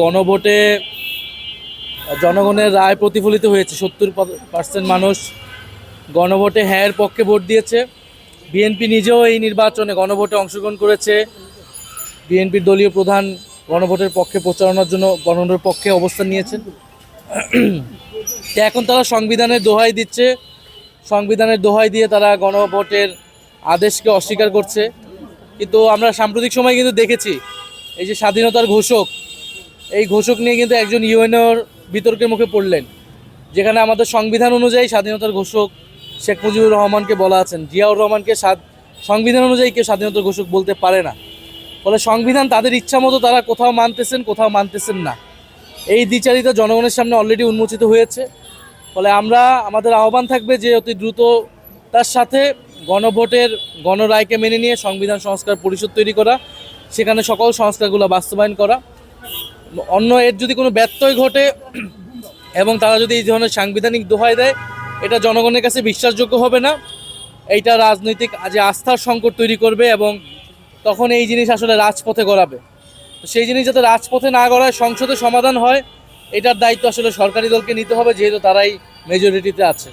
গণভোটে জনগণের রায় প্রতিফলিত হয়েছে। 70% মানুষ গণভোটে হ্যাঁর পক্ষে ভোট দিয়েছে। বিএনপি নিজেও এই নির্বাচনে গণভোটে অংশগ্রহণ করেছে। বিএনপির দলীয় প্রধান গণভোটের পক্ষে প্রচারণার জন্য গণভোটের পক্ষে অবস্থান নিয়েছেন। এখন তারা সংবিধানের দোহাই দিচ্ছে, সংবিধানের দোহাই দিয়ে তারা গণভোটের আদেশকে অস্বীকার করছে। কিন্তু আমরা সাম্প্রতিক সময় কিন্তু দেখেছি, এই যে স্বাধীনতার ঘোষক, এই ঘোষক নিয়ে কিন্তু একজন ইউএনওর বিতর্কের মুখে পড়লেন, যেখানে আমাদের সংবিধান অনুযায়ী স্বাধীনতার ঘোষক শেখ মুজিবুর রহমানকে বলা আছেন, জিয়াউর রহমানকে সংবিধান অনুযায়ী কেউ স্বাধীনতার ঘোষক বলতে পারে না। ফলে সংবিধান তাদের ইচ্ছা মতো তারা কোথাও মানতেছেন, কোথাও মানতেছেন না। এই দ্বিচারিতা জনগণের সামনে অলরেডি উন্মোচিত হয়েছে। ফলে আমাদের আহ্বান থাকবে যে অতি দ্রুত তার সাথে গণভোটের গণরায়কে মেনে নিয়ে সংবিধান সংস্কার পরিষদ তৈরি করা, সেখানে সকল সংস্কারগুলো বাস্তবায়ন করা। এর যদি কোনো ব্যত্যয় ঘটে এবং তারা যদি এই ধরনের সাংবিধানিক দোহাই দেয়, এটা জনগণের কাছে বিশ্বাসযোগ্য হবে না। এইটা রাজনৈতিক যে আস্থার সংকট তৈরি করবে এবং তখন এই জিনিস আসলে রাজপথে গড়াবে। সেই জিনিস যাতে রাজপথে না গড়ায়, সংসদে সমাধান হয়, এটার দায়িত্ব আসলে সরকারি দলকে নিতে হবে, যেহেতু তারাই মেজরিটিতে আছে।